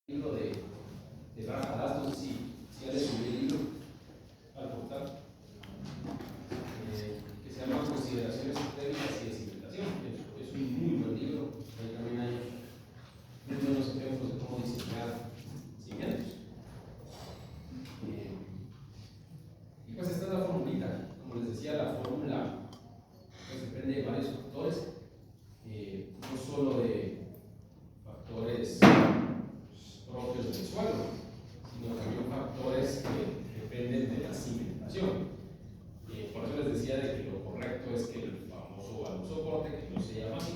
libro de Rafa Das, no sé si ya le subí el libro al portal, que se llama Consideraciones Técnicas y de Cimentación. Es un muy buen libro. Ahí también hay muy buenos ejemplos de cómo diseñar cimientos. Y pues esta es la formulita. Como les decía, la fórmula pues depende de varios factores, no solo de factores propios del suelo, sino también factores que dependen de la cimentación. Por eso les decía de que lo correcto es que el famoso valor soporte, que no se llama así,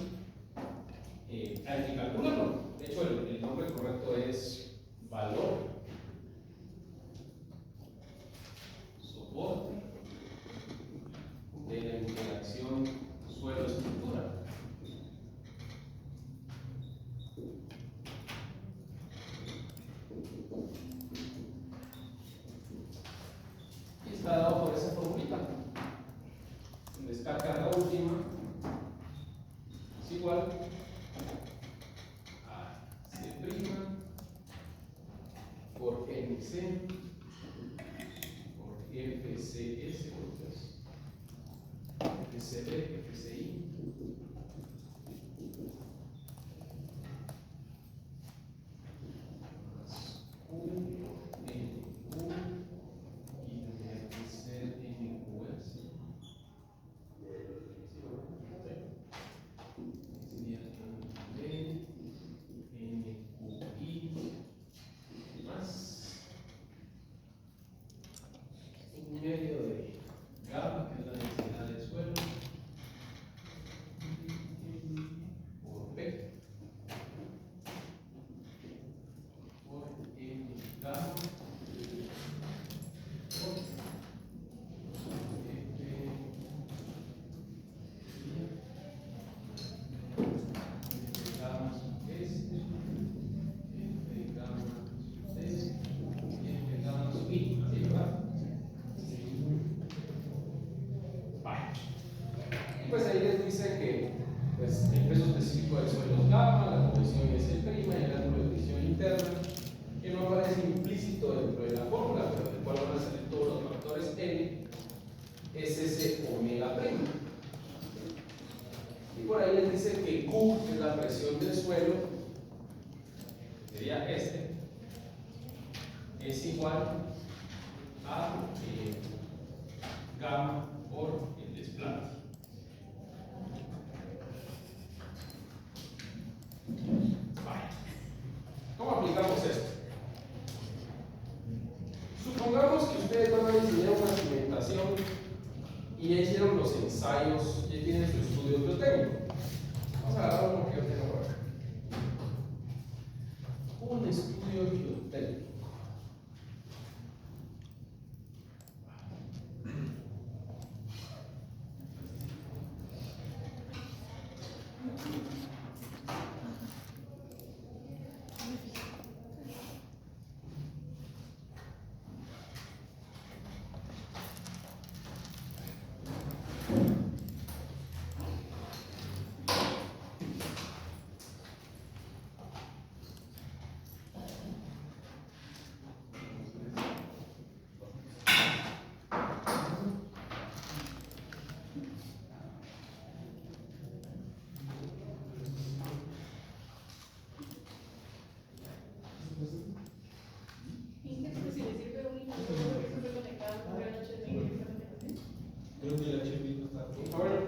hay que calcularlo. De hecho, el nombre correcto es valor soporte de la interacción suelo-estructura. Y está dado por esa formulita. Descarga la última es igual a C' por MC por FCS FCB, FCI más Q por NQ y tendría que ser NQS. Sería B, NQI más un medio de gamma, que es la densidad del suelo, por P por N gamma por F gamma sub S, F gamma sub S y F gamma sub I, ¿sí, verdad? Vale. Y pues ahí les dice que pues, el peso específico del suelo es gamma, la convección es el prima y el ángulo de fricción interna, que no aparece implícito dentro de la fórmula, pero del cual van a salir todos los factores N, es ese omega prima. Y por ahí les dice que Q es la presión del suelo, sería este, es igual a gamma por el desplante. Vale. ¿Cómo aplicamos esto? Supongamos que ustedes van a diseñar una cimentación y ya hicieron los ensayos, ya tienen su estudio geotécnico. Vamos a agarrar uno que yo tengo por acá. Un estudio geotécnico. Creo que el HMI no está. Bueno,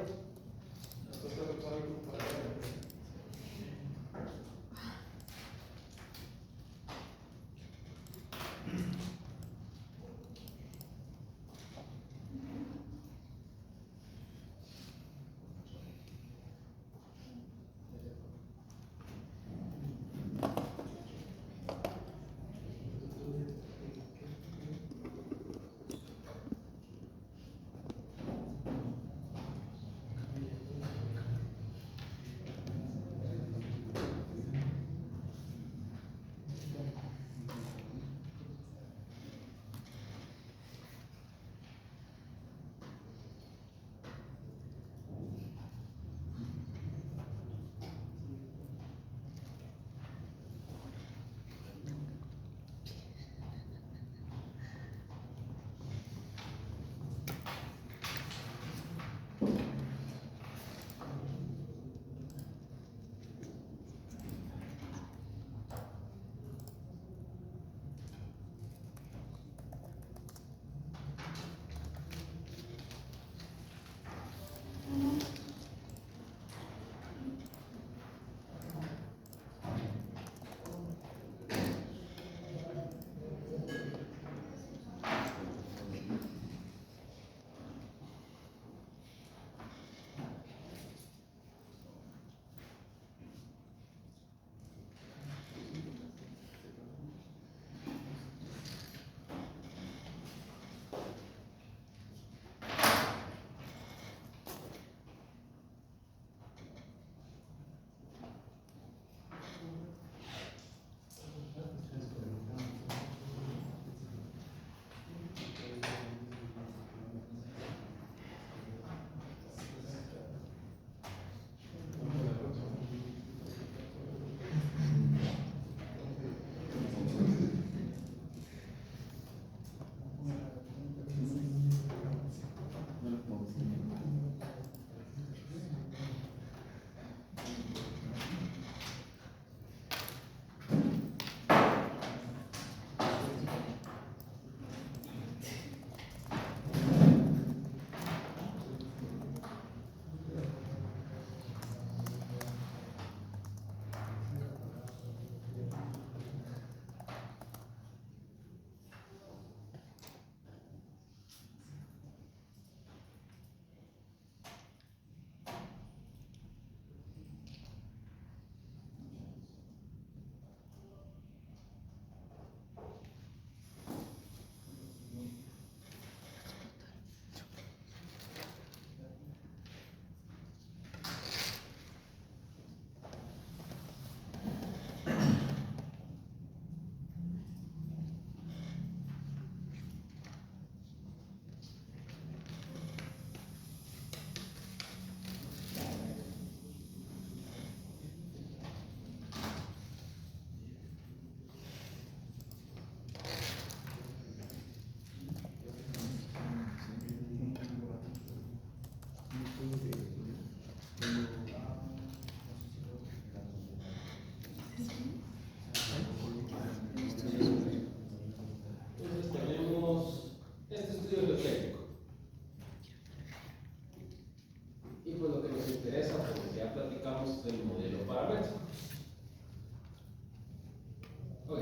Ok.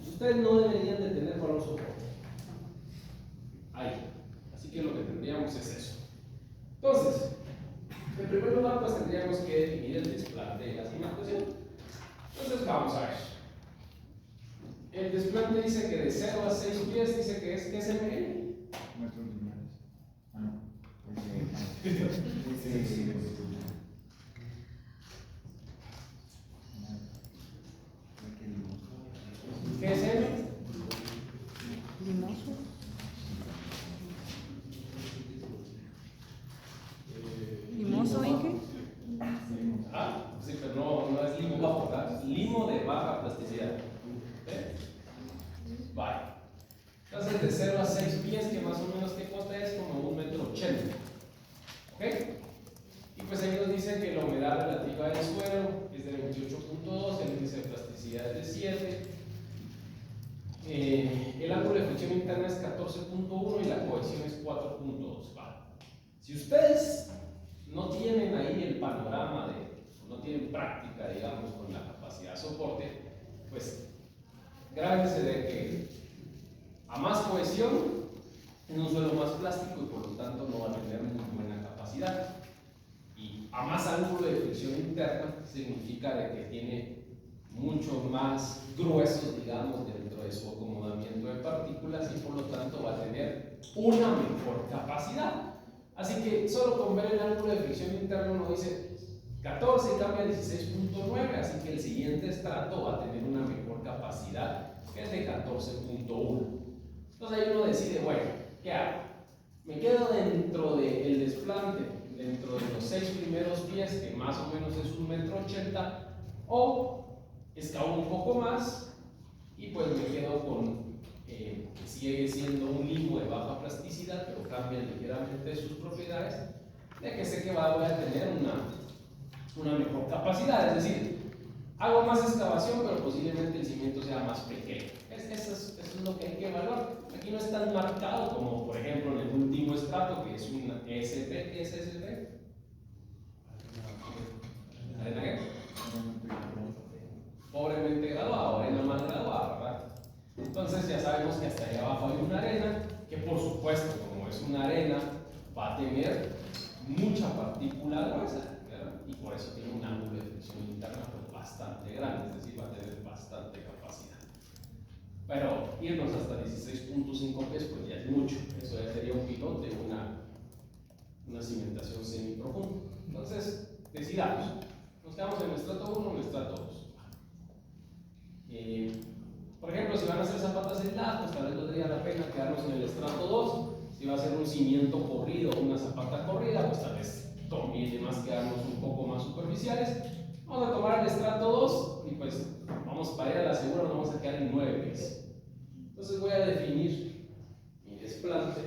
Ustedes no deberían de tener valor soporte. Ahí. Así que lo que tendríamos es eso. Entonces, en primer lugar, pues tendríamos que definir el desplante de la cimentación. Entonces, vamos a ver. El desplante dice que de 0 a 6 pies dice que es ML. Metros lineales. Ah, no. Porque. ¿Qué es M? Limoso. ¿Limoso, Inge? Ah, sí, pero no es limo bajo, ¿verdad? Limo de baja plasticidad. Vale. Entonces, de 0 a 6 pies, que más o menos ¿qué costa es? Como 1,80 m. ¿Ok? Y pues ahí nos dicen que la humedad relativa del suelo es de 28.2, el índice de plasticidad es de 7, el ángulo de fricción interna es 14.1 y la cohesión es 4.2. Vale. Si ustedes no tienen ahí el panorama no tienen práctica, digamos, con la capacidad de soporte, pues grábense de que a más cohesión en un suelo más plástico y por lo tanto no va a tener muy buena capacidad. Y a más ángulo de fricción interna significa de que tiene mucho más gruesos, digamos, dentro de su acomodamiento de partículas y por lo tanto va a tener una mejor capacidad. Así que solo con ver el ángulo de fricción interno uno dice 14 cambia a 16.9, así que el siguiente estrato va a tener una mejor capacidad que es de 14.1. Entonces ahí uno decide, bueno, ¿qué hago? Me quedo dentro del desplante, dentro de los 6 primeros pies, que más o menos es 1,80 m, o escalo un poco más y pues me quedo con, sigue siendo un limo de baja plasticidad, pero cambia ligeramente sus propiedades, de que sé que voy a tener una mejor capacidad, es decir, hago más excavación, pero posiblemente el cimiento sea más pequeño. Eso es lo que hay que evaluar. Aquí no es tan marcado como, por ejemplo, en el último estrato, que es una ESP. ¿Qué es ESP? ¿Arena qué? Pobremente graduado, arena mal graduada, ¿verdad? Entonces ya sabemos que hasta allá abajo hay una arena, que por supuesto, como es una arena, va a tener mucha partícula gruesa, ¿verdad? Y por eso tiene un ángulo de fricción interna pues, bastante grande, es decir, va a tener bastante capacidad. Pero irnos hasta 16.5 pies pues ya es mucho, eso ya sería un pilote, una cimentación semiprofunda. Entonces, decidamos, nos quedamos en el estrato 1 o en el estrato 2. Por ejemplo, si van a hacer zapatas aisladas, pues tal vez valdría la pena quedarnos en el estrato 2. Si va a ser un cimiento corrido o una zapata corrida, pues tal vez conviene más quedarnos un poco más superficiales. Vamos a tomar el estrato 2 y pues vamos para ir a la segura, nos vamos a quedar en 9 pies. Entonces voy a definir mi desplante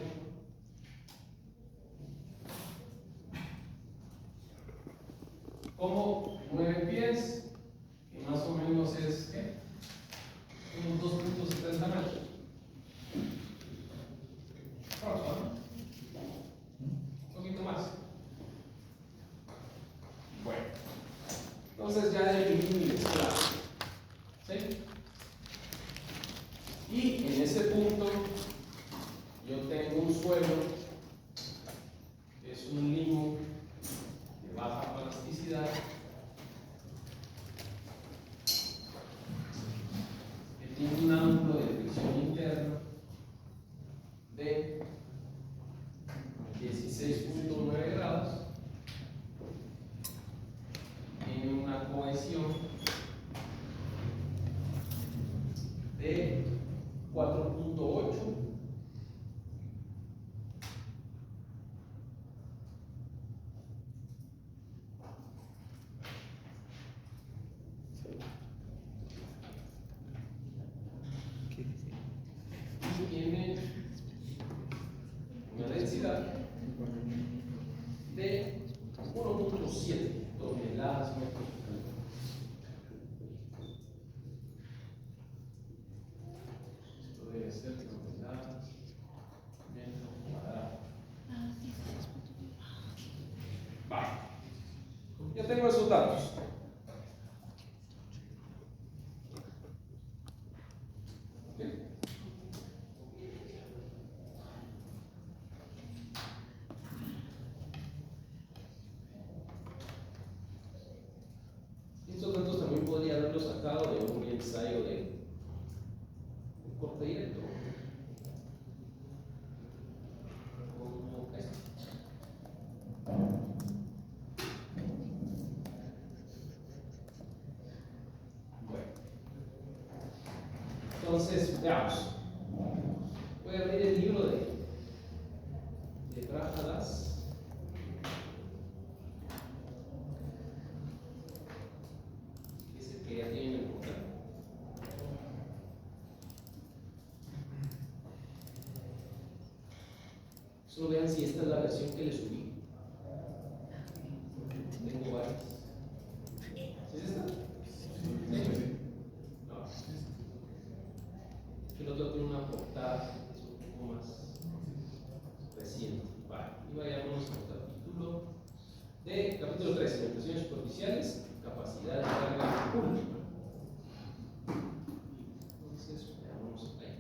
como 9 pies, que más o menos es ¿qué? Unos 2.70 metros. Un poquito más. Bueno, entonces ya definí mi desplante. ¿Sí? Y en ese punto yo tengo un suelo que es un limo de baja plasticidad que tiene un ángulo de fricción interna de 16.9 grados, tiene una cohesión de 4.8 y tiene una densidad de 1.7 toneladas metros cúbicos. Esto debe ser toneladas metro cuadrado. Vale. Ya tengo esos datos. ensayo de corte directo. Como esto. Bueno, entonces veamos. Voy a abrir el libro de Brájadas. Que ya tienen el portal. Solo vean si esta es la versión que le subí. Tengo varias. ¿Sí es esta? Sí. No. El otro tiene una portada que es un poco más reciente. Vale. Y vayamos al capítulo 3, orientaciones superficiales, capacidad de carga pública. Entonces, veamos ahí.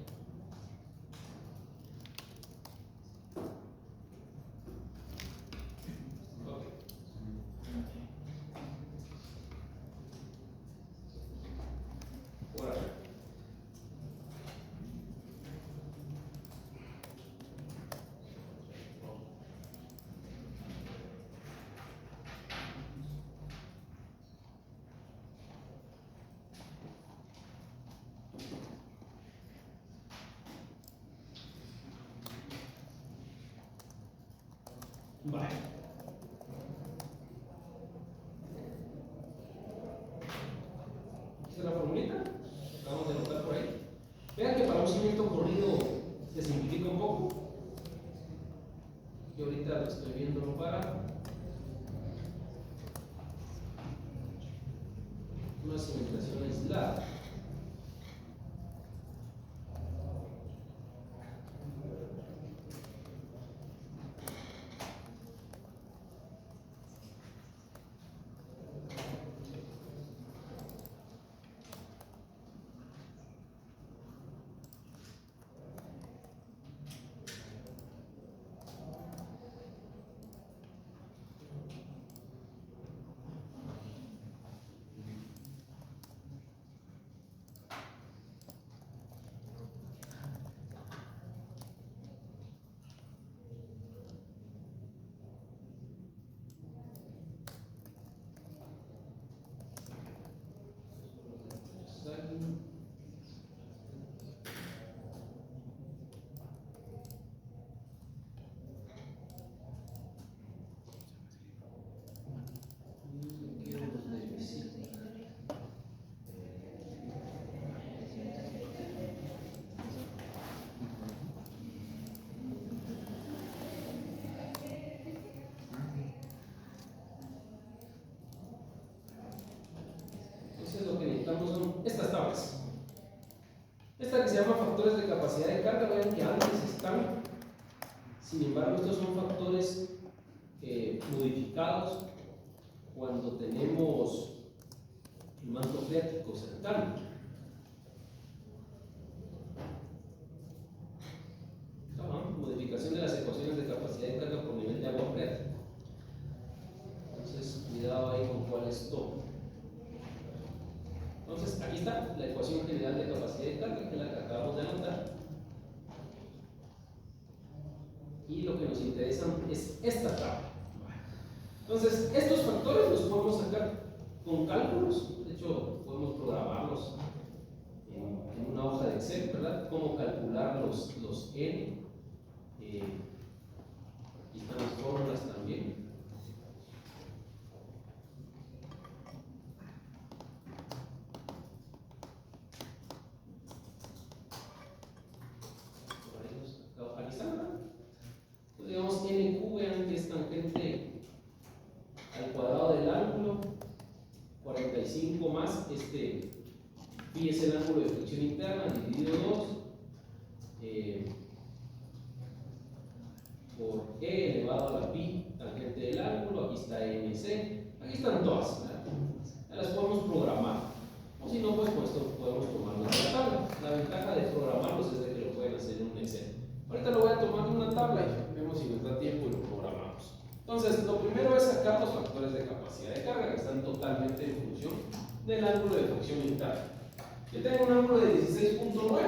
Ok. Por acá. Vale. Esta es la formulita. Acabamos de anotar por ahí. Vean que para un cimiento corrido se simplifica un poco. Yo ahorita lo estoy viendo para una cimentación aislada. Son estas tablas. Esta que se llama factores de capacidad de carga, vean que antes están, sin embargo, estos son factores modificados cuando tenemos el manto freático cercano. Modificación de las ecuaciones de capacidad de carga por nivel de agua freática. Entonces, cuidado ahí con cuál es todo. Entonces, aquí está la ecuación general de capacidad de carga, que es la que acabamos de anotar. Y lo que nos interesa es esta tabla. Entonces, estos factores los podemos sacar con cálculos. De hecho, podemos programarlos en una hoja de Excel, ¿verdad? Cómo calcular los N. Aquí están las fórmulas también. Aquí están, ¿verdad? Entonces, digamos, NQ, vean que es tangente al cuadrado del ángulo, 45 más pi es el ángulo de fricción interna, dividido 2 por E elevado a la pi tangente del ángulo. Aquí está MC, aquí están todas, ¿verdad? Ya las podemos programar, o si no, pues esto podemos tomarlo en la tabla. La ventaja de programarlos es de que lo pueden hacer en un Excel. Ahorita lo voy a tomar en una tabla y vemos si nos da tiempo y lo programamos. Entonces, lo primero es sacar los factores de capacidad de carga que están totalmente en función del ángulo de fricción interna. Yo tengo un ángulo de 16.9.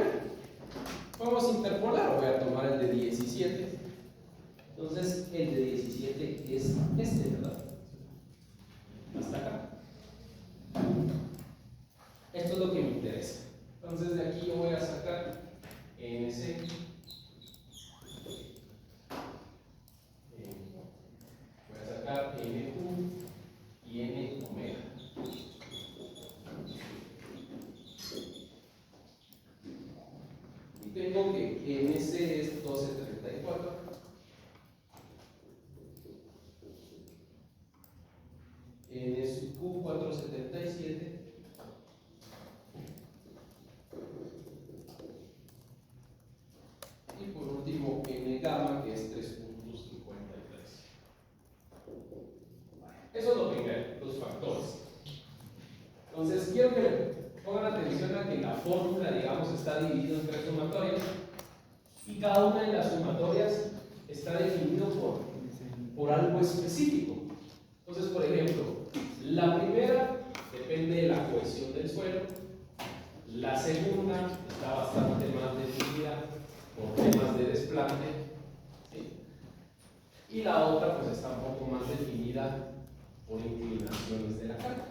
Vamos a interpolar, voy a tomar el de 17. Entonces, el de 17 es este, ¿verdad? Hasta acá. Esto es lo que me interesa. Entonces, de aquí yo voy a sacar NC. Voy a sacar NQ y N omega. Y tengo que NC es 1234. N sub Q 477. Y por último, N gamma, que es 3.53. Eso es lo primero, los factores. Entonces, quiero que pongan atención a que la fórmula, digamos, está dividida en tres sumatorias y cada una de las sumatorias está definido por algo específico. Entonces, por ejemplo, la primera depende de la cohesión del suelo, la segunda está bastante más definida por temas de desplante, ¿sí? Y la otra pues está un poco más definida por inclinaciones de la carga.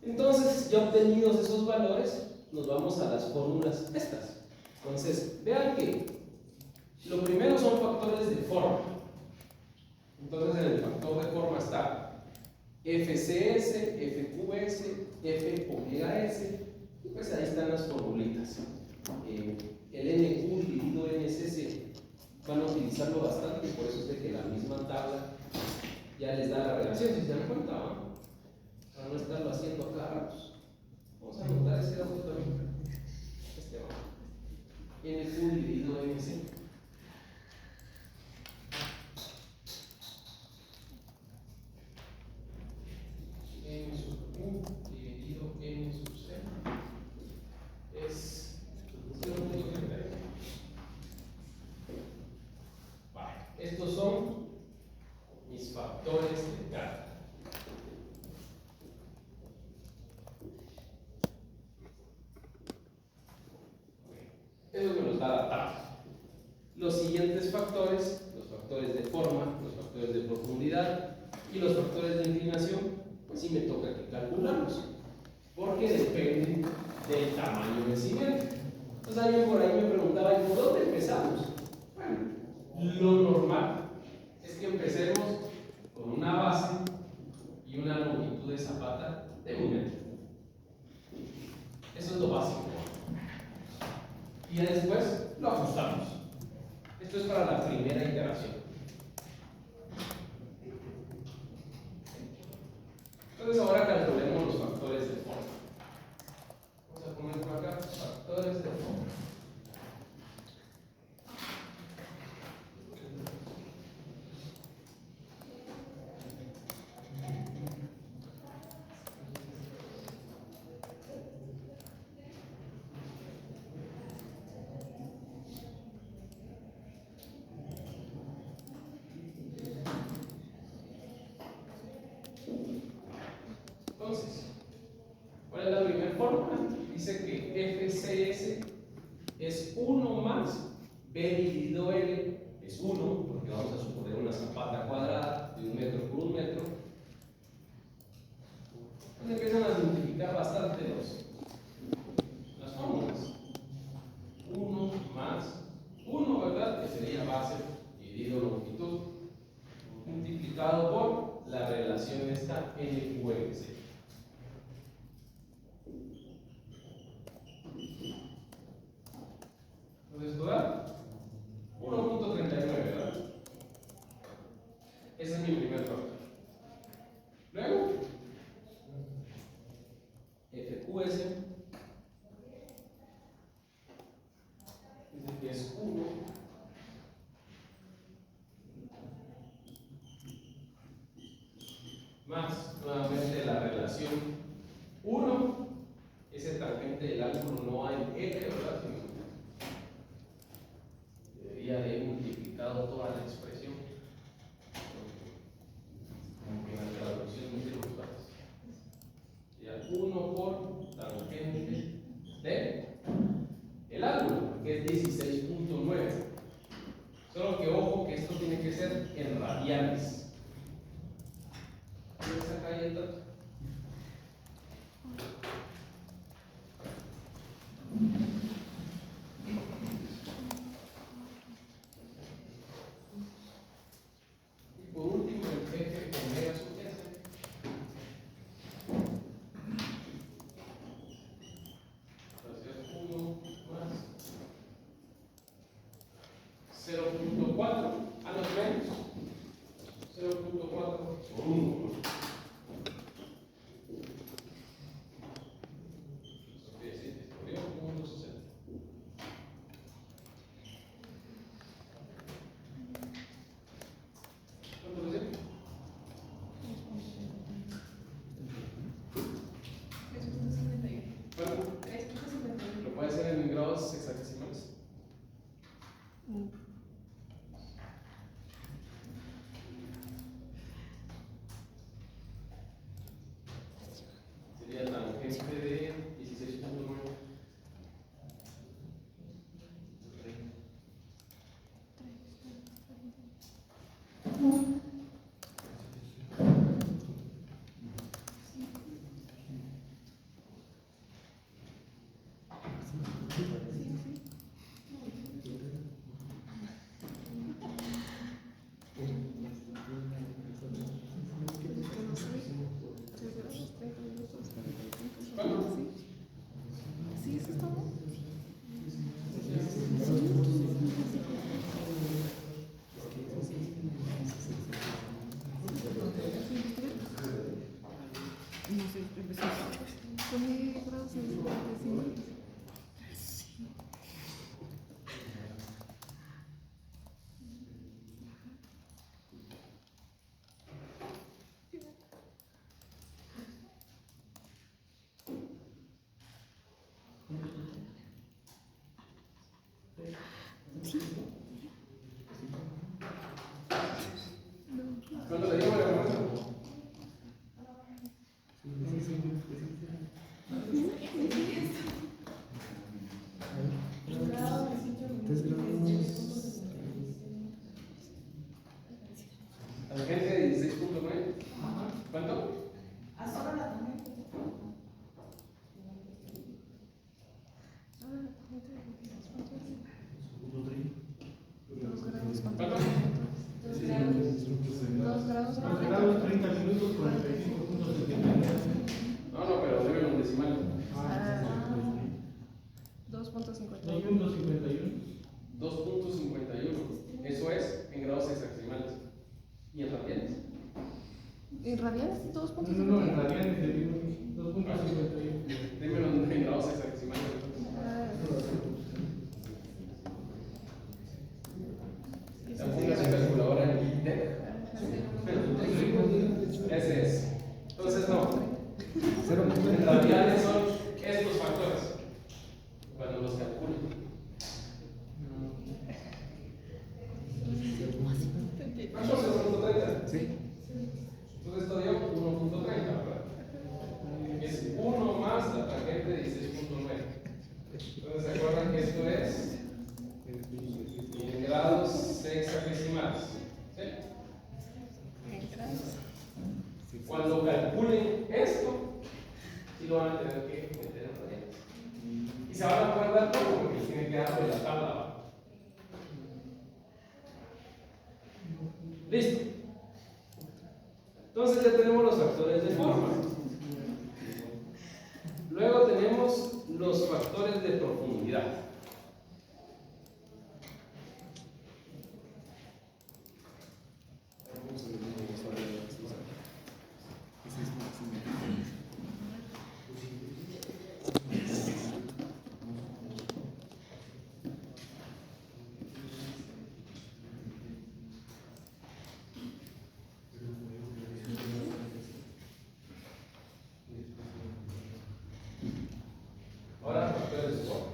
Entonces, ya obtenidos esos valores, nos vamos a las fórmulas estas. Entonces, vean que lo primero son factores de forma. Entonces, en el factor de forma está FCS, FQS, F omega S, y pues ahí están las formulitas. El NQ dividido NC van a utilizarlo bastante, por eso es de que la misma tabla ya les da la relación, si se dan cuenta, ¿no? Para no estarlo haciendo a cada rato. Vamos a anotar ese dato también. Este va. NQ dividido NC. N sub Q dividido N sub C es 0.31. Vale, estos son mis factores de carga. Eso me los da la tabla. Los siguientes factores, los factores de forma, los factores de profundidad y los factores de inclinación, pues sí me toca que calcularlos, porque dependen del tamaño del cimiento. Entonces alguien por ahí me preguntaba, ¿y por dónde empezamos? Bueno, lo normal es que empecemos con una base y una longitud de zapata de 1 metro. Eso es lo básico. Y ya después lo ajustamos. Esto es para la primera iteración. Entonces ahora calculemos los factores de forma. Vamos a poner por acá factores de forma. Entonces, ¿cuál es la primera fórmula? Dice que FCS es 1 más B dividido L, es 1, porque vamos a suponer una zapata cuadrada de 1 metro por 1 metro. Entonces empiezan a simplificar bastante las fórmulas. 1 más 1, ¿verdad? Que sería base dividido longitud, multiplicado por la relación esta NQMC. Entonces, esto da 1.39, ¿verdad? Ese es mi primer factor. Luego, FQS, dice que es 1 más nuevamente la relación 1, ese tangente del ángulo no hay L, ¿verdad? Sino debería de multiplicado toda la expresión. En la traducción 1 por tangente de el ángulo, que es 16.9. Solo que ojo que esto tiene que ser en radianes. ¿Quién está acá ahí el dato? Y por último, el eje omega sub s. Entonces, 1 más 0.4. Ah, no, menos. 0.4 por 1. Lo puede hacer en grados hexadesimales. Sería tangente de 16.9. Sí, eso está bien. No sé, empezó. ¿Qué grados hexadesimales? ¿Cuánto le digo, hermano? Tangente de 16.9. ¿Cuánto? ¿Cuánto? 2 grados. Grados 30 minutos 45.79. No, pero debe los decimales. 2.51. 2.51. 2.51. Eso es en grados hexadesimales. ¿Y en radianes? ¿En radianes? No, 2.51. en radianes de 2.51. Dímelo en grados hexadesimales. La ponga su calculadora en ITEC. Ese es. Entonces, no. En radianes son estos factores. Cuando los calculen. Entonces, 1.30. Sí. Entonces, esto dio 1.30, ¿verdad? Es 1 más la tangente de 16.9. Entonces, ¿se acuerdan que esto es en grados hexadesimales? ¿Sí? Cuando calculen esto, sí lo van a tener que meter en radianes. Y se van a poder dar cuenta porque tienen que darle la tabla abajo. Listo. Entonces ya tenemos los factores de forma. Luego tenemos los factores de profundidad. Ahora, factores de forma.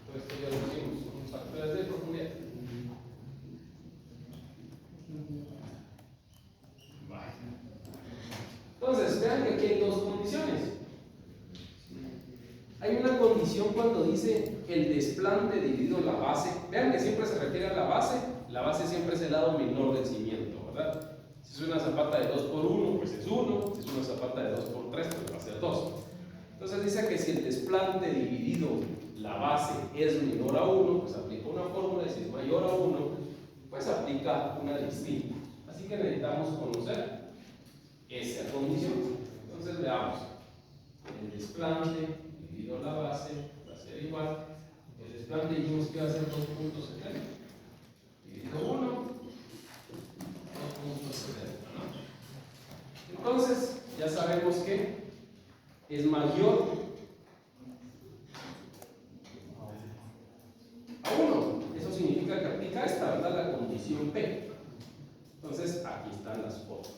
Pues esto ya lo hicimos, son factores condición cuando dice el desplante dividido la base. Vean que siempre se refiere a la base siempre es el lado menor del cimiento, ¿verdad? Si es una zapata de 2 por 1, pues es 1, si es una zapata de 2 por 3, pues va a ser 2. Entonces dice que si el desplante dividido la base es menor a 1, pues aplica una fórmula, y si es mayor a 1, pues aplica una distinta. Así que necesitamos conocer esa condición. Entonces veamos. El desplante dividido la base va a ser igual. El desplante dijimos que va a ser 2.70 dividido 1, 2.70, ¿no? Entonces ya sabemos que es mayor a 1. Eso significa que aplica esta, ¿verdad? La condición P. Entonces aquí están las fórmulas.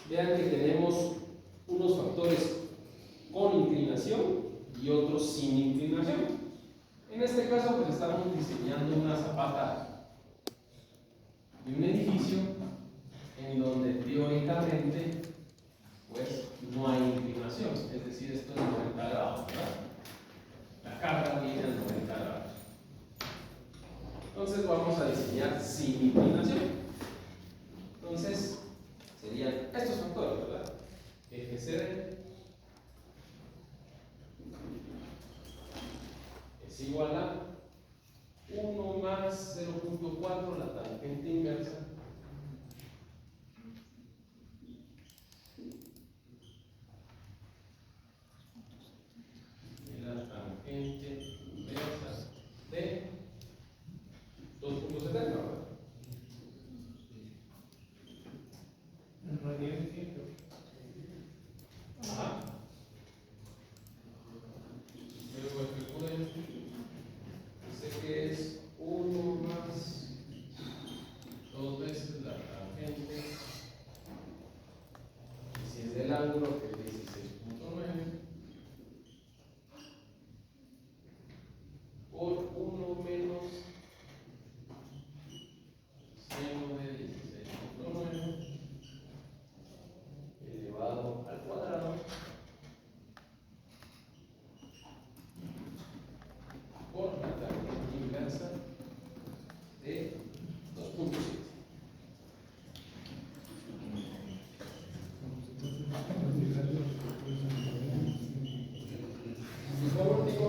Vean que tenemos unos factores con inclinación y otros sin inclinación. En este caso, pues estamos diseñando una zapata de un edificio en donde teóricamente pues no hay inclinación, es decir, esto es 90 grados, ¿verdad? La carga viene a 90 grados. Entonces vamos a diseñar sin inclinación. Entonces serían estos factores, ¿verdad? Eje CD es igual a 1 más 0.4 la tangente inversa y la tangente inversa de 2.70, ¿verdad? En radianes, sí. Ajá. Luego recuerden, dice que es 1 más 2 veces la tangente, y si es del ángulo que es 16.9 por 1 menos seno de 16.9 elevado al cuadrado por la tangente inversa de 2.7. Y por último,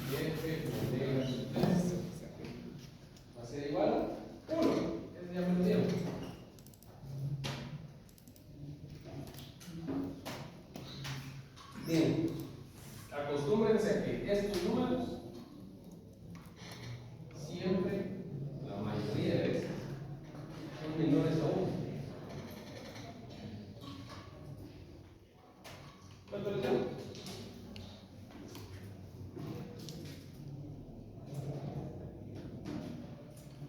y f omega sub 3 va a ser igual a 1. Eso ya me lo dieron. Bien, acostúmbrense a que estos números siempre, la mayoría de veces, son menores a 1. ¿Cuánto les llamo?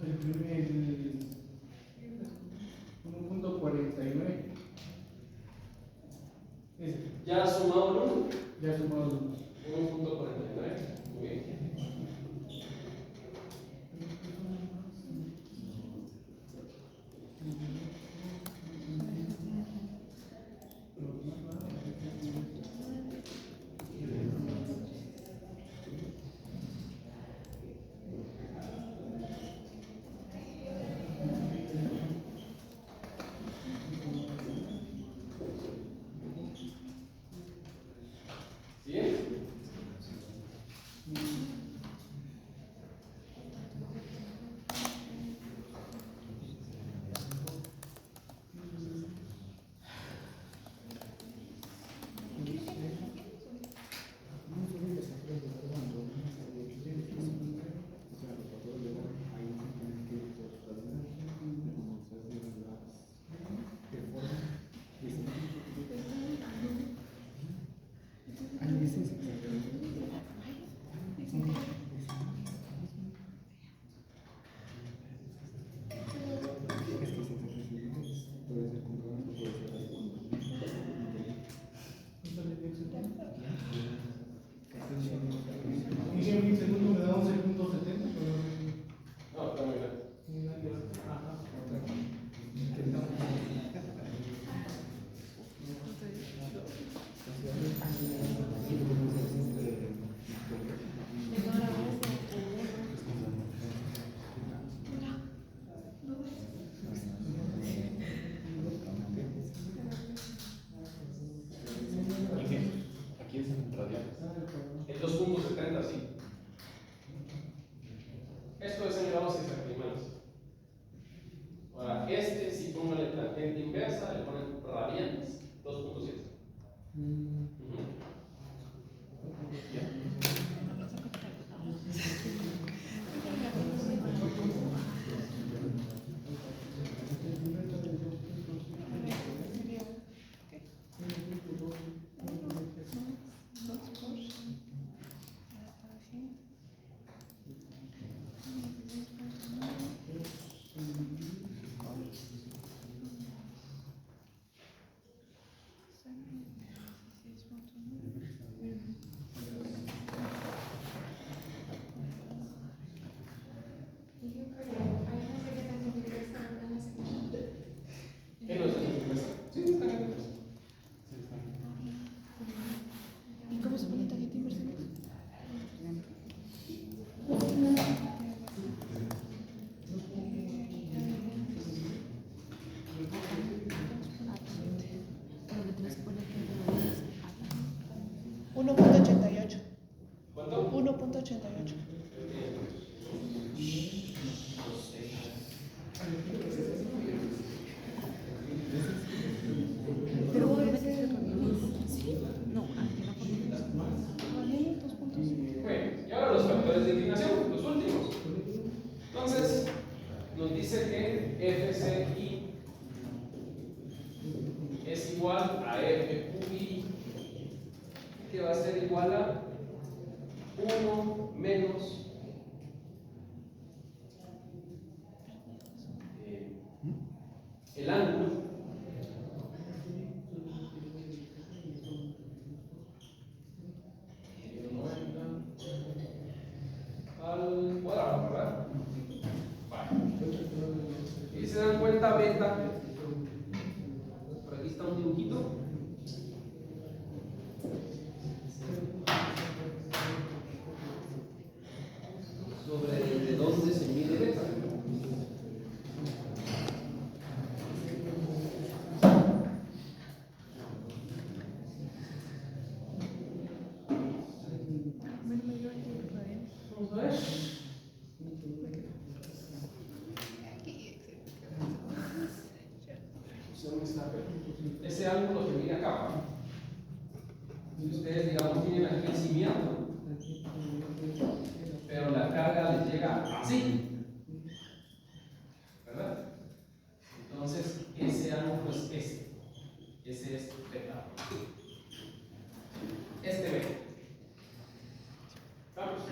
El 1.49. ¿Ya has sumado el 1? Ya sumado 1.49. Muy bien. ¿Sí? ¿Qué no está en tu mesa? Sí, está en tu mesa. ¿Y cómo se pone tarjeta de inversión? ¿Cuánto? 1.88. Pero puede ser. Sí. No, aquí no ponemos. 2.5. Bueno, y ahora los factores de inclinación, los últimos. Entonces, nos dice que FCI es igual a FQI, que va a ser igual a 1 menos el ángulo al cuadrado, ¿verdad? Vale. Y se dan cuenta, beta, por aquí está un dibujito. Sobre de dónde se mide beta. Vamos a ver. Ese ángulo que mira acá. Si ustedes, digamos, tienen aquí el cimiento, pero la carga les llega así, ¿verdad? Entonces, ese ángulo es este. Ese es beta. Este beta. ¿Vamos?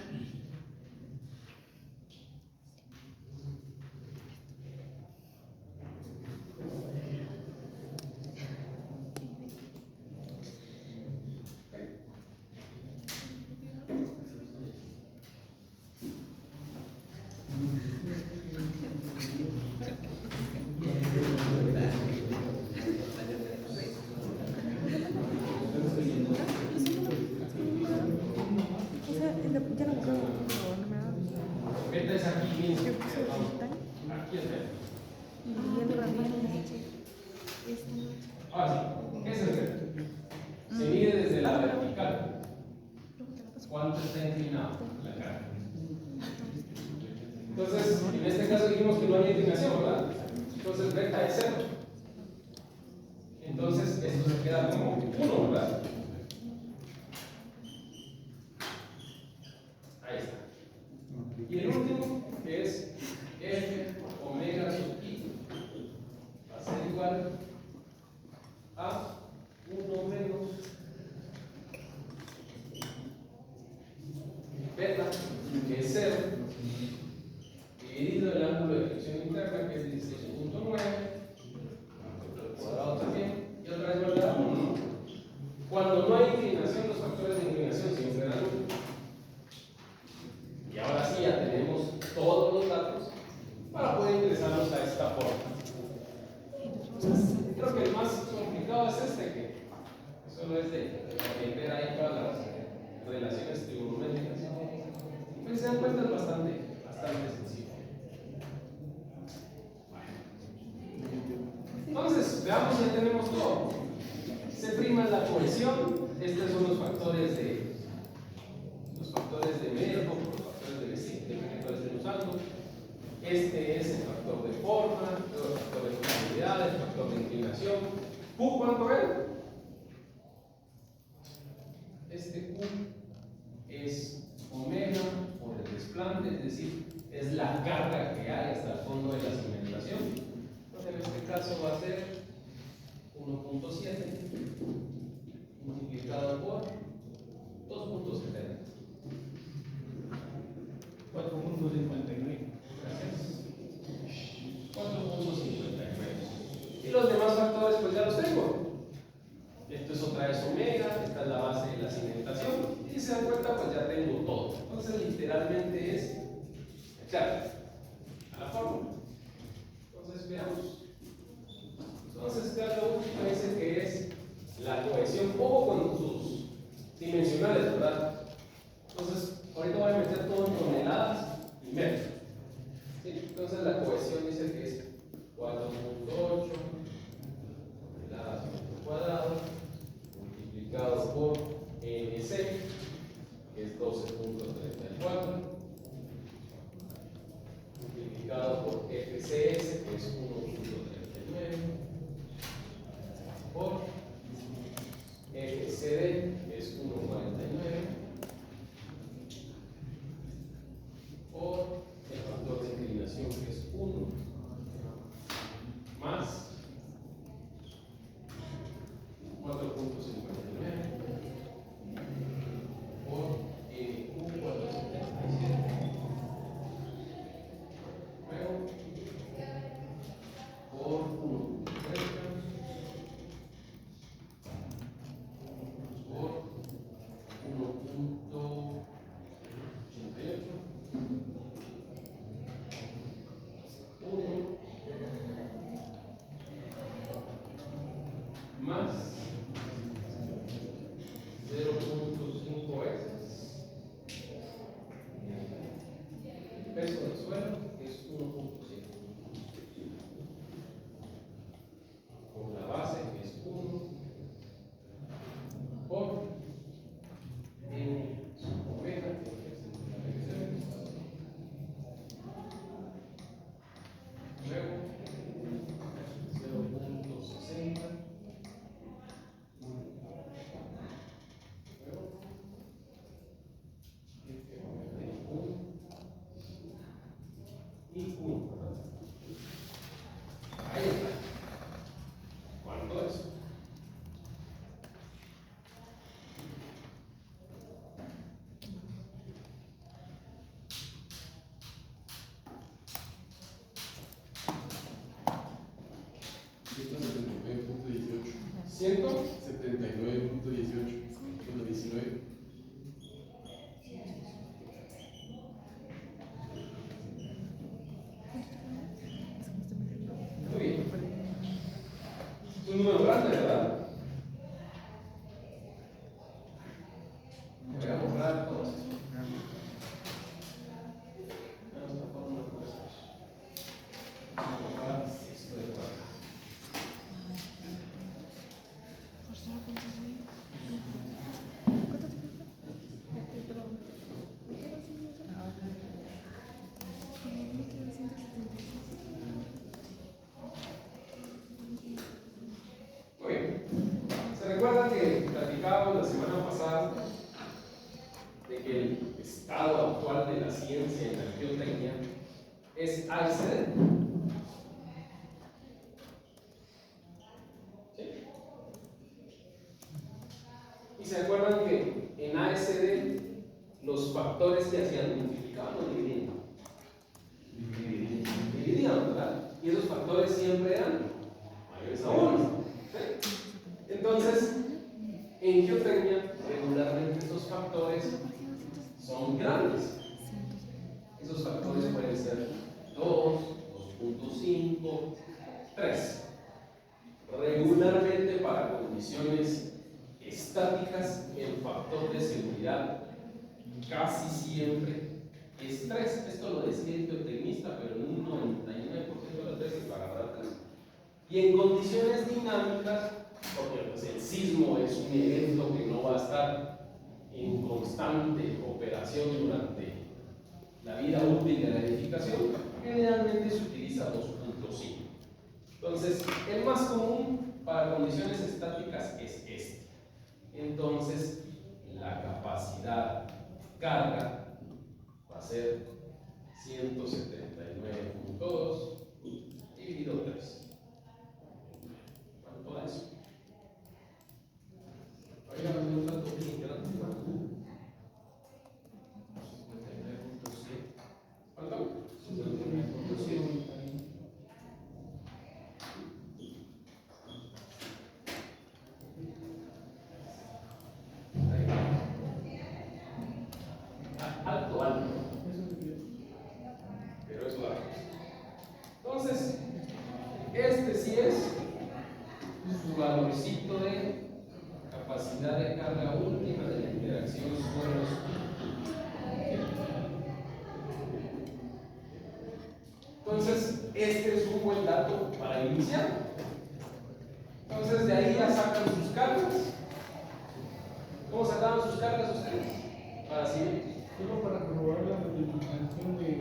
Beta es aquí mismo. Aquí es beta. Ahora sí, ¿qué es el beta? Se mide desde la vertical. ¿Cuánto está inclinado la carga? Entonces, en este caso dijimos que no hay inclinación, ¿verdad? Entonces, beta es 0. Entonces, esto se queda como 1, ¿verdad? Ahí está. Y el último, que es F omega sub I, va a ser igual a 1 menos beta, que es 0, dividido el ángulo de flexión interna, que es 16.9, el cuadrado también, y otra vez volverá a 1, ¿no? Cuando no hay inclinación, los factores de inclinación siempre dan 1. Y ahora sí ya tenemos todos los datos para poder ingresarlos a esta forma. Creo que el más complicado es este, que solo es de ver ahí todas las relaciones trigonométricas. Pues se dan cuenta, es bastante sencillo. Entonces, veamos, ya tenemos todo. Se prima la cohesión. Estos son los factores de Merkel, los factores de Bessier, que estén usando. Este es el factor de forma, el factor de estabilidad, el factor de inclinación. ¿Q cuánto era? Este Q es omega por el desplante, es decir, es la carga que hay hasta el fondo de la cimentación. Entonces, en este caso va a ser 1.7 multiplicado por 2.70. 4.59. Gracias. 4.59. Y los demás factores, pues ya los tengo. Esto es otra vez omega, esta es la base de la cimentación. Y si se dan cuenta, pues ya tengo todo. Entonces, literalmente es echar a la fórmula. Entonces, veamos. Entonces, este lo último dice que es la cohesión, o con sus dimensionales, ¿verdad? Entonces, ahorita voy a meter todo en toneladas y metros. ¿Sí? Entonces, la cohesión dice que es 4.8 toneladas metro cuadrado multiplicado por NC, que es 12.34, multiplicado por FCS, que es 1.39, por FCD, que es 1.49, por el factor de inclinación, que es 1, más 4.59 por NQ477, luego por 1.30 por 1.88 1 más 0.5 veces el peso del suelo, que es 1.7, con la base, que es 1, por N omega, que es la medición, luego 0.60, luego y 1, ¿verdad? Ahí está. ¿Cuánto es? ¿100? 79.18. Con 19. Muy bien. Es un número grande, ¿verdad? Voy a borrar todo esto. Vamos a poner una cosa. Vamos a borrar esto de por acá. Muy bien. ¿Se recuerdan que platicábamos la semana pasada de que el estado actual de la ciencia en la geotecnia es ASD? ¿Sí? ¿Y se acuerdan que en ASD los factores que hacían multiplicaban o dividían? Dividían, ¿verdad? Y esos factores siempre eran mayores a 1. ¿Sí? Entonces, en geotecnia, regularmente esos factores son grandes. Esos factores pueden ser 2, 2.5, 3. Regularmente para condiciones estáticas, el factor de seguridad casi siempre es 3. Esto lo decía el geotecnista, pero en un 99% de las veces para agarrar 3. Y en condiciones dinámicas, porque pues, el sismo es un evento que no va a estar en constante operación durante la vida útil de la edificación, generalmente se utiliza 2.5. Entonces, el más común para condiciones estáticas es este. Entonces, carga va a ser 179.2 dividido 3. ¿Cuánto da eso? Oigan, un dato bien grande. 59.7. ¿Cuánto? 59.7. Alto, alto. Pero es largo. Entonces, este sí es su valorcito de capacidad de carga última de la interacción suelos. Entonces, este es un buen dato para iniciar. Entonces, de ahí ya sacan sus cargas. ¿Cómo sacaban sus cargas ustedes? Para seguir. Solo para corroborar la multiplicación de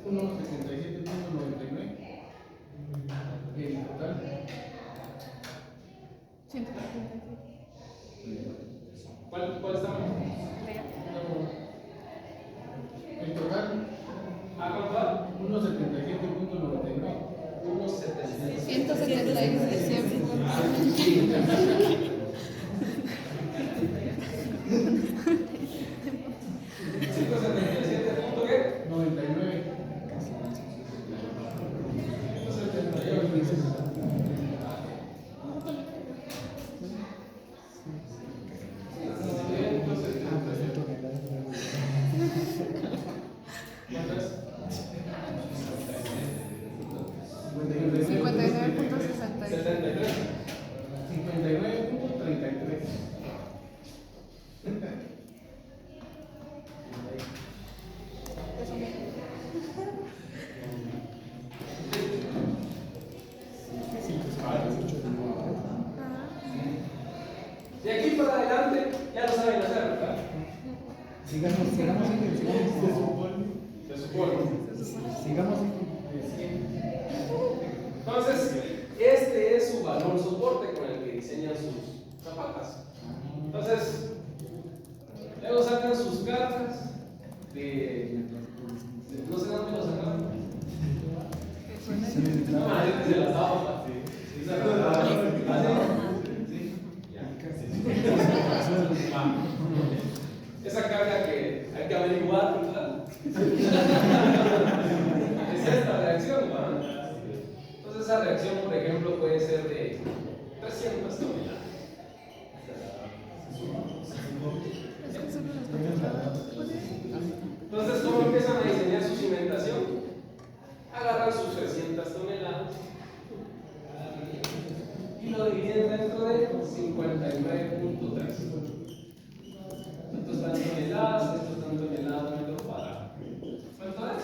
1.77.99 el total. 137. ¿Cuál estamos? El total, ¿Cuánto va? 1.77.99. 1.76. 176. ¿Qué? 99. De aquí para adelante ya lo saben hacer, ¿verdad? Sigamos. Se supone. Sigamos. Entonces, este es su valor soporte con el que diseñan sus zapatas. Entonces, luego sacan sus cargas de no sé dónde lo sacaron. No, se las daba. Sí, se las daba. Esa carga que hay que averiguar, ¿verdad? Es esta reacción, ¿verdad? Entonces esa reacción, por ejemplo, puede ser de 300 toneladas. Entonces, ¿cómo empiezan a diseñar su cimentación? Agarran sus 300 toneladas y lo dividen dentro de 59.3. Estos están toneladas, estos están toneladas metro cuadrado. ¿Cuánto es?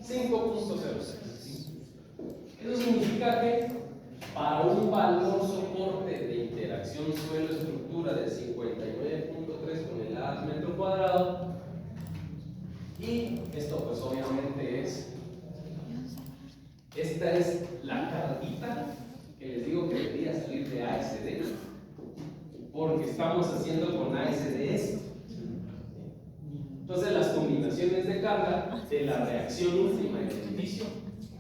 5.06. Eso significa que para un valor soporte de interacción suelo-estructura de 59.3 toneladas metro cuadrado, y esto pues obviamente esta es la carguita que les digo que debería salir de ASD, porque estamos haciendo con ASD esto. Entonces las combinaciones de carga de la reacción última del edificio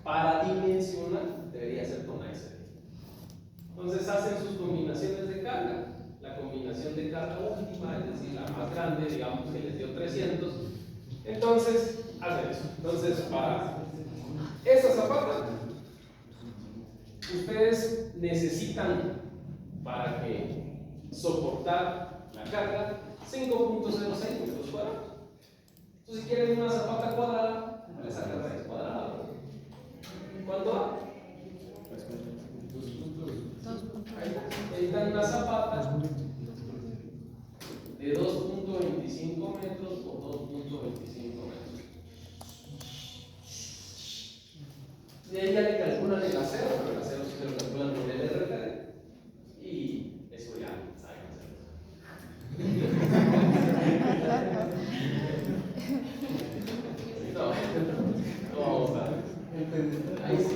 para dimensionar debería ser con ASD. Entonces hacen sus combinaciones de carga. La combinación de carga última, es decir, la más grande, digamos que les dio 300. Entonces hacen eso. Entonces para esa zapata ustedes necesitan, para que soportar la carga, 5.06 metros cuadrados. Entonces, si quieren una zapata cuadrada, le sacan raíz cuadrada. ¿Cuánto da? Necesitan una zapata de 2.25 metros por 2.25 metros. De ahí ya le calculan el acero, pero el acero sí se lo calculan con el RTD. Y eso ya saben hacerlo. No vamos a ver. Ahí sí.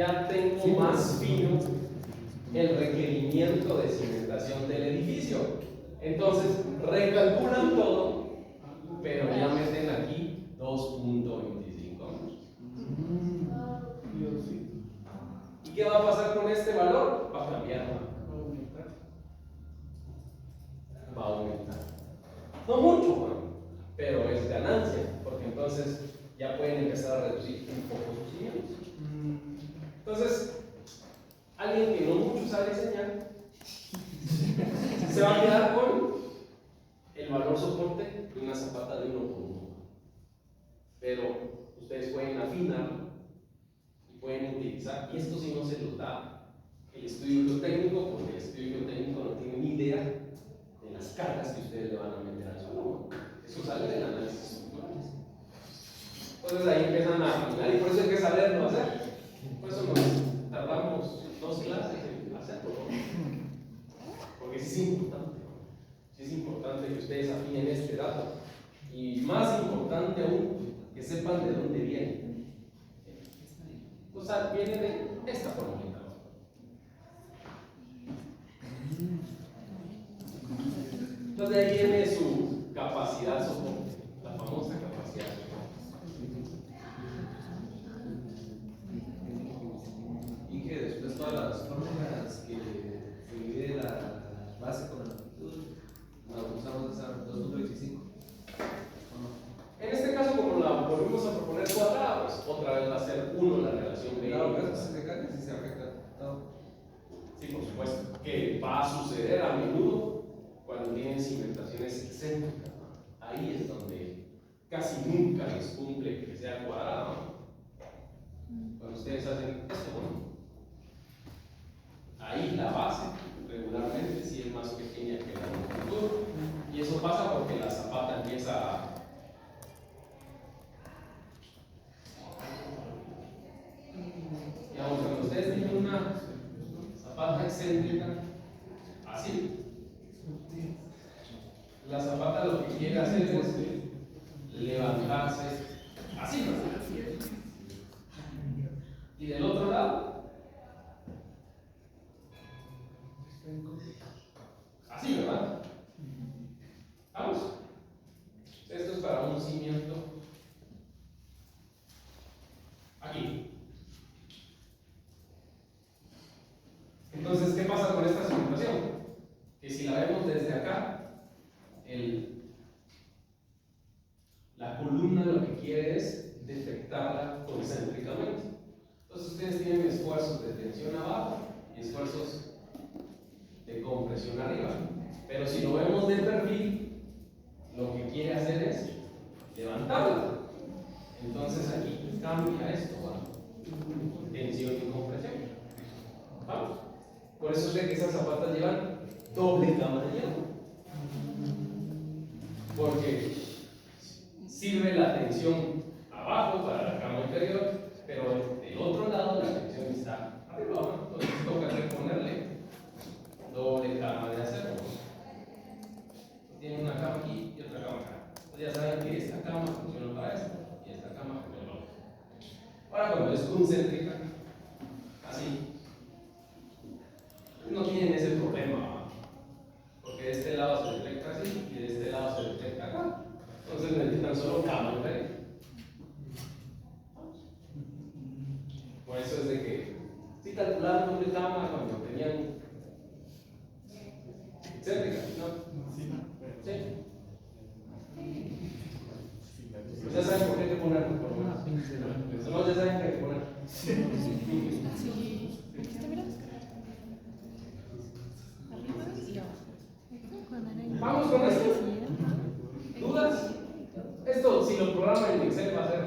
ya tengo más fino el requerimiento de cimentación del edificio. Entonces recalculan todo, pero ya meten aquí 2.25 metros. ¿Y qué va a pasar con este valor? Va a cambiar. Va a aumentar. No mucho, ¿no? Pero es ganancia, porque entonces ya pueden empezar a reducir un poco sus cimientos. Entonces, alguien que no mucho sabe diseñar se va a quedar con el valor soporte de una zapata de 1 por 1. Pero ustedes pueden afinar y pueden utilizar, y esto sí no se los da el estudio geotécnico, porque el estudio geotécnico no tiene ni idea de las cargas que ustedes le van a meter al suelo. Eso sale del análisis estructurales. Entonces ahí empiezan a afinar, y por eso hay que saberlo hacer. Por eso nos tardamos 2 clases en hacerlo, ¿no? Porque sí es importante. Sí es importante que ustedes afinen este dato. Y más importante aún, que sepan de dónde viene. O sea, viene de esta formulita. Entonces de ahí viene su capacidad soporte, la famosa capacidad soporte. Y que después todas las fórmulas que se divide la base con la longitud, la usamos esa 2.25. En este caso, como la volvimos a proponer cuadrada, pues otra vez va a ser 1 la relación que Claro, pero si se cae, si se afecta todo. Sí, por supuesto, que va a suceder a menudo cuando tienen cimentaciones excéntricas. Ahí es donde casi nunca les cumple que sea cuadrado. Cuando ustedes hacen esto, ¿no? Ahí la base regularmente sí es más pequeña que la longitud, y eso pasa porque la zapata empieza a digamos, cuando ustedes tienen una zapata excéntrica, así, la zapata lo que quiere hacer es levantarse así, ¿no? Y del otro lado, así, ¿verdad? Vamos. Esto es para un cimiento aquí. Entonces, ¿qué pasa con esta cimentación? Que si la vemos desde acá, la columna lo que quiere es defectarla concéntricamente. Entonces, ustedes tienen esfuerzos de tensión abajo y esfuerzos de compresión arriba. Pero si lo vemos de perfil, lo que quiere hacer es levantarla. Entonces, aquí cambia esto, ¿no? Tensión y compresión. ¿Vamos? Por eso es que esas zapatas llevan doble cama de hielo. Porque sirve la tensión abajo para la cama inferior, pero del otro lado la tensión está arriba, ¿no? Entonces toca reponerle doble cama de acero. Tiene una cama aquí y otra cama acá. Entonces ya saben que esta cama funciona para esto y esta cama funciona para esto. Ahora cuando es concéntrica, así, no tienen ese problema, porque de este lado se deflecta así y de este lado se deflecta acá. Entonces necesitan solo cama inferior. Por eso es de que si calcularon doble cama cuando tenían excéntrica, ¿no? Sí. Pues ya saben por qué hay que ponerlo, por lo menos. No, ya saben que hay que ponerlo. Vamos con esto. ¿Dudas? Esto, si lo programa en Excel, va a ser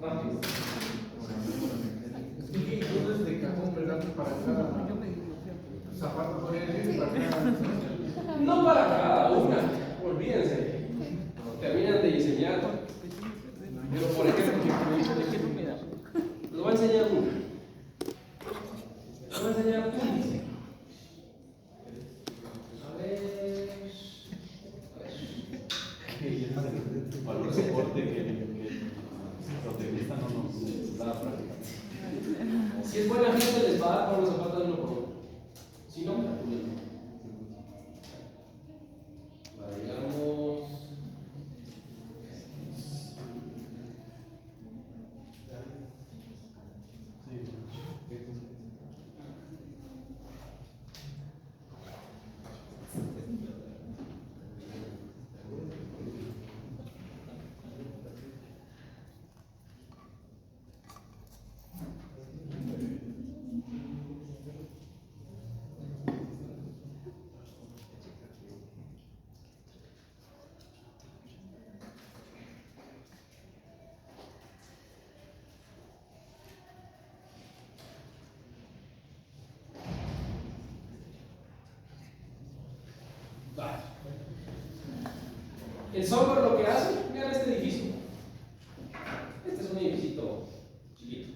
rápido. Y entonces de cajón, ¿verdad? Para cada zapato podría decir para cada. No para cada una, olvídense. Terminan de diseñar. Pero por ejemplo, lo va a enseñar uno. Lo va a enseñar un. Valor de soporte que el protagonista no nos da práctica. Si es buena gente, les va a dar por los zapatos uno por uno. Si no, calculen. Digamos. Vale. El software lo que hace, vean este edificio. Este es un edificio chiquito.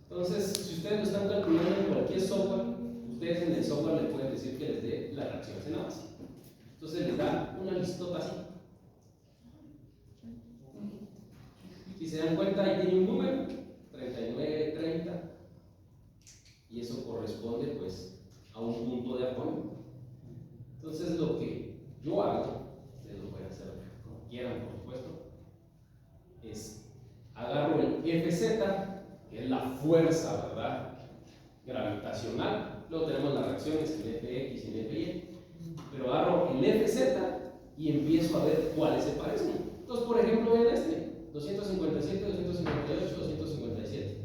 Entonces, si ustedes lo están calculando en cualquier software, ustedes en el software le pueden decir que les dé las reacciones en base. Entonces les da una listota así. Si se dan cuenta, ahí tiene un número, 39, 30, y eso corresponde pues a un punto de apoyo. Entonces lo que yo hago, ustedes lo pueden hacer como quieran por supuesto, es agarro el FZ, que es la fuerza, ¿verdad?, gravitacional, luego tenemos las reacciones en FX y en FY, pero agarro el FZ y empiezo a ver cuáles se parecen. Entonces, por ejemplo, vean este, 257, 258, 257,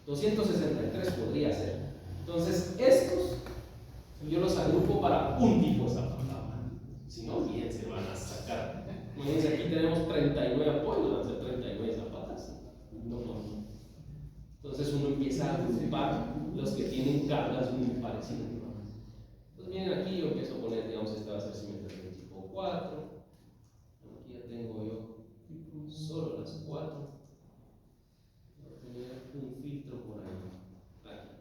263 podría ser. Entonces, estos yo los agrupo para un tipo de zapata. Si no, bien se van a sacar. Imagínense, aquí tenemos 39 apoyos, van a ser 39 zapatas. No. Entonces uno empieza a agrupar los que tienen cargas muy parecidas. Entonces miren aquí, yo empiezo a poner, digamos, esta va a ser simetría del tipo 4. Aquí ya tengo yo solo las 4. Voy a poner un filtro por ahí. Aquí.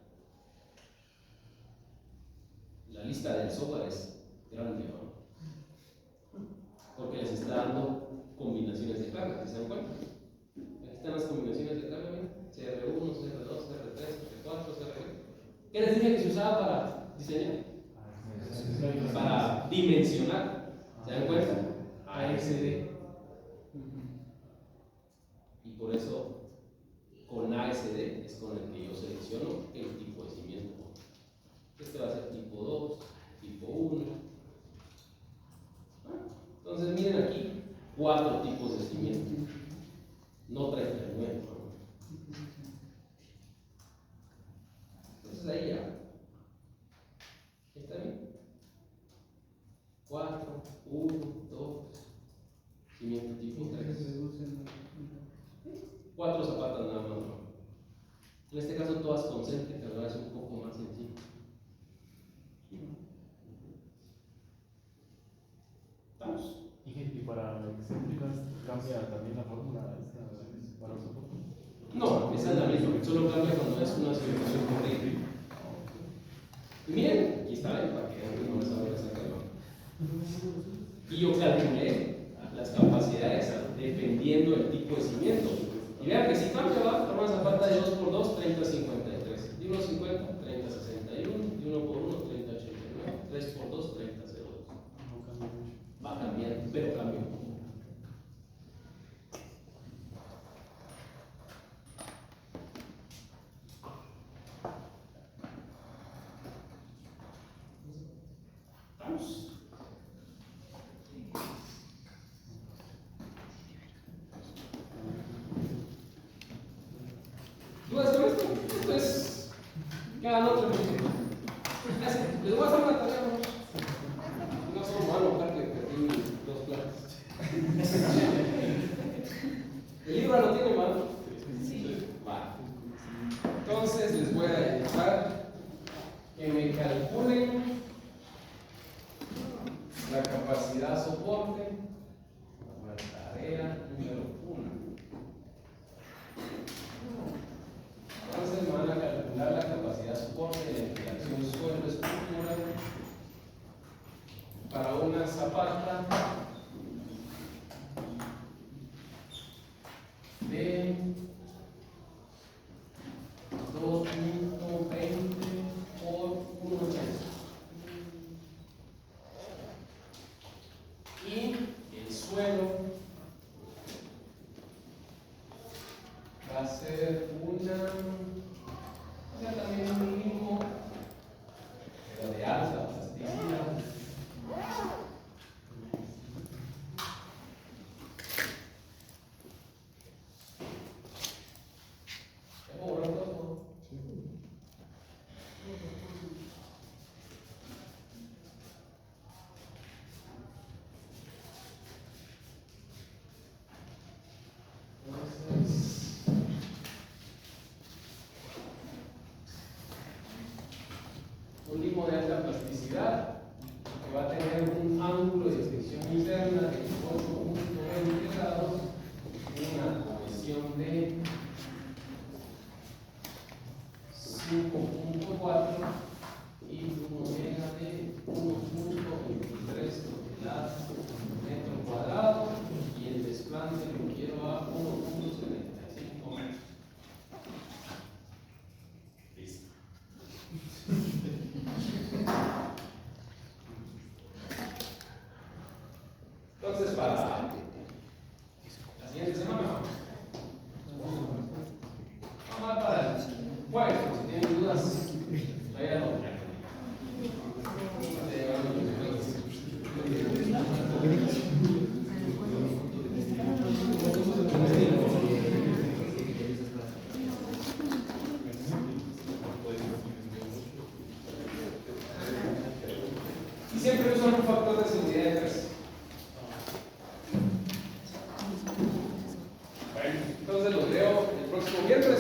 La lista del software es grande, ¿no? Porque les está dando combinaciones de carga, ¿se dan cuenta? Aquí están las combinaciones de carga, CR1, CR2, CR3, CR4, CR. ¿Qué les dije que se usaba para diseñar? Para dimensionar, ¿se dan cuenta? ASD. Y por eso, con ASD es con el que yo selecciono el tipo de cimiento. Este va a ser tipo 2, tipo 1. Entonces miren aquí, 4 tipos de cimiento, no 39. Entonces ahí ya, ¿está bien? 4, 1, 2, cimiento tipo 3. 4 zapatas nada más, ¿no? En este caso todas concéntricas, ahora es un poco más sencillo. ¿Estamos? Y para excéntricas cambia también la fórmula para los soportes. No, esa es la misma, solo cambia cuando es una situación corriente. Y miren, aquí está, para que vean que no les hago sacarlo. Y yo calculé las capacidades dependiendo del tipo de cimiento. Y vean que si cambia, va, toma zapata de 2x2, 30-53. De 1x50, 30-61. De 1x1, 30-89. 3x2, 30-02. Va a cambiar, pero cambia. ¿Vamos? ¿Dudas con esto? Esto es que hagan otro ejercicio. Les voy a hacer una tarea, ¿no? No somos malos, porque perdí 2 clases. ¿El libro lo tiene, mano? Sí. Vale. Entonces les voy a dejar que me calculen la capacidad soporte. La tarea número 1. Entonces me van a calcular la capacidad soporte de la interacción suelo-estructura para una zapata de 2.20 por 1.80. Y el suelo va a ser también un mínimo, pero de alta plasticidad. ¿Ya puedo borrar todo? Un limo de alta plasticidad que va a tener un ángulo de fricción interna de 8.20 grados y una cohesión de 5.4 y un omega de 1.23 toneladas por metro cuadrado, y el desplante lo quiero a 1.75 metros. Listo. Entonces, para la siguiente semana, vamos a para el jueves, si tienen dudas, vayan y siempre usan un factor de seguridad de 3. Bueno, entonces los veo el próximo viernes.